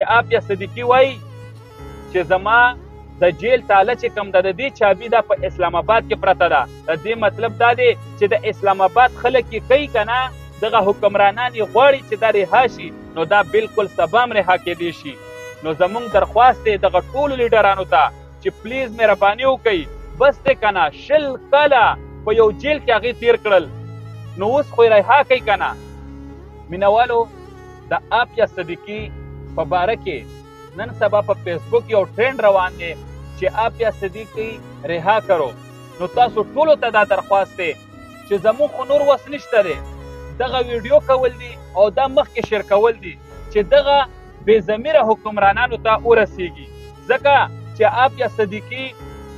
چې عافیه صدیقي وایي چې زما د جیل تاله چې کوم ده د دې چابي ده په اسلام آباد کې پرته ده. د دې مطلب دا دی چې د اسلام آباد خلک یې کوي که نه دغه حکمرانان یې غواړي چې دا رها شي نو دا بالکل سبا هم رها کېدی شي. نو زمونږ درخواست دی دغه ټولو لیډرانو ته چې پلیز مهرباني وکړئ بس دی که نه 20 کاله په یو جیل کې هغې تیر کړل نو اوس خو یې رها کوي که نه. مینوالو د عافیه صدیقي په باره کې نن سبا په فیسبوک یو ټرینډ روان دی چې عافیه صدیقي رها کرو. نو تاسو ټولو ته دا درخواست دی چې زموږ خو نور وس نشته دی دغه ویډیو کول دي او دا مخکې شیر کول دي چې دغه بې ضمیره حکمرانانو ته ورسیږي ځکه چې عافیه صدیقي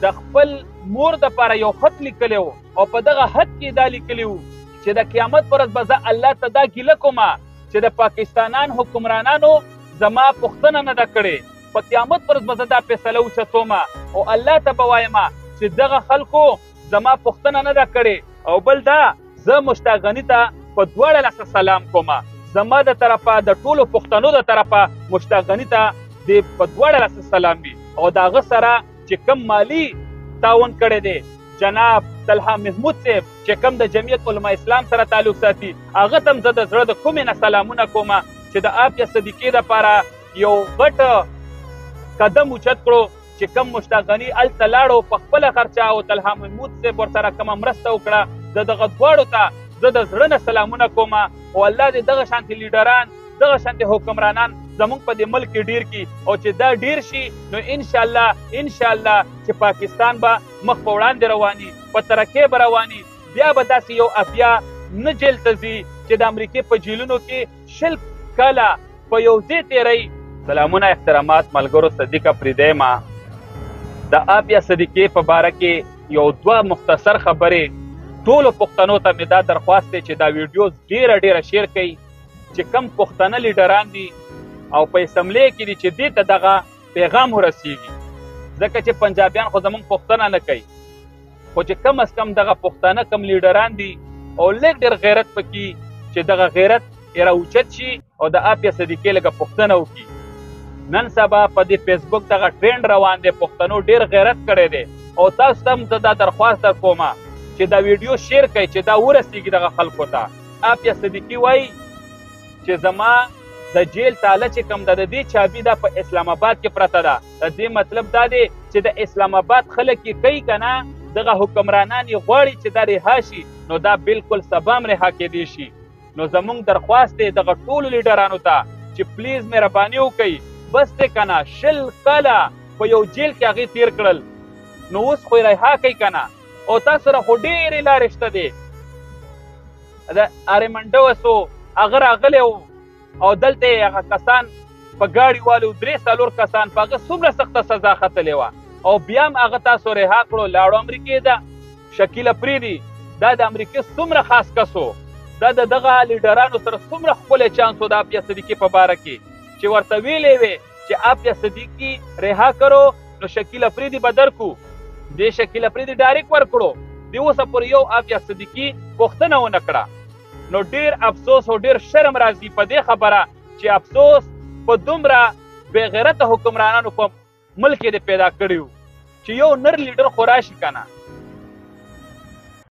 د خپل مور دپاره یو خط لیکلی و او په دغه خط کې دا لیکلی و چې د قیامت پر ورځ به زه الله ته دا ګیله کومه چې د پاکستانان حکمرانانو زما پوښتنه نه ده کړې په قیامت پر ورځ به زه دا فیصله اوچتومه او الله ته به وایمه چې دغه خلکو زما پوښتنه نه ده کړې. او بل دا زه مشتاق غني ته په 14 سلام کومه زما د طرفه د ټولو پښتنو د طرفه مشتاق غني ته د په 14 سلام وي او د هغه سره چې کم مالی تعاون کړی دی جناب طلحه محمود صاحب چې کم د جمعیت علما اسلام سره تعلق ساتي هغه ته هم زه د زړه د کومې نه سلامونه کومه چې د عافیه صدیقي دپاره یو غټ قدم اوچت کړو چې کم مشتاق غني هلته لاړو په خپله خرچه او طلحه محمود صاحب ورسره کومه مرسته وکړه د دغه دواړو ته زه د زړه نه سلامونه کومه او الله دې دغه شانتې لیډران دغه شانتې حکمرانان زمونږ په دې ملک کې ډیر کړي او چې دا ډیر شي نو انشاءالله چې پاکستان به مخ په وړاندې رواني په ترقۍ به رواني بیا به داسې یو عافیه نه جیل ته ځي چې د امریکې په جیلونو کې 20 کاله په یو ځای تېروي. سلامونه احترامات ملګرو صدیقه پریدیمه د عافیه صدیقي په باره کې یو 2 مختصر خبرې ټولو پښتنو ته مې دا درخواست دی چې دا ویډیوز ډیره شیر کړئ چې کم پښتانه لیډران دي او په اسمبلی کې دي چې دې ته دغه پیغام ورسیږي ځکه چې پنجابیان خو زموږ پښتنه نه کوي خو چې کم از کم دغه پښتانه کم لیډران دي او لږ ډېر غیرت پکې چې دغه غیرت یې راوچت شي او د عافیه صدیقي لږه پوښتنه وکړي. نن سبا په دې فیسبوک دغه ټرینډ روان دی پښتنو ډېر غیرت کړی دی او تاسو ته هم زه دا درخواست در کومه چې دا ویډیو شیر کړئ چې دا ورسیږي دغه خلکو ته. عافیه صدیقي وایي چې زما د جیل تاله چې کوم ده د دې چابي ده په اسلام آباد کې پرته ده. د دې مطلب دا دی چې د اسلام آباد خلک یې کوي که نه دغه حکمرانان یې غواړي چې دا رها شي نو دا بالکل سبا هم رها کېدی شي. نو زمونږ درخواست دی دغه ټولو لیډرانو ته چې پلیز مهرباني وکړئ بس دی که نه 20 کاله په یو جیل کې هغې تیر کړل نو اوس خو یې رها کوي که نه او تاسو سره خو ډېرې لارې شته دی. د آرمنډوسو هغه راغلی و او دلته یې هغه کسان په ګاډي والو 3-4 کسان په هغه څومره سخته سزا ختلې وه او بیا هم هغه تاسو رها کړو لاړو امریکې ده. شکیل افریدي دا د امریکې څومره خاص کس و دا د دغه لیډرانو سره څومره ښکلی چانس و د عافیه صدیقي په باره کې چې ورته ویلې وې چې عافیه صدیقي رها کرو نو شکیل افریدي به درکو دې شکیل افریدي ډایرکټ ورکړو دې اوسه پورې یو عافیه صدیقي پوښتنه ونه کړه. نو ډېر افسوس او ډېر شرم راځي په دې خبره چې افسوس په دومره بې غیرته حکمرانانو په ملک یې پیدا کړي و چې یو نر لیډر خو راشي که نه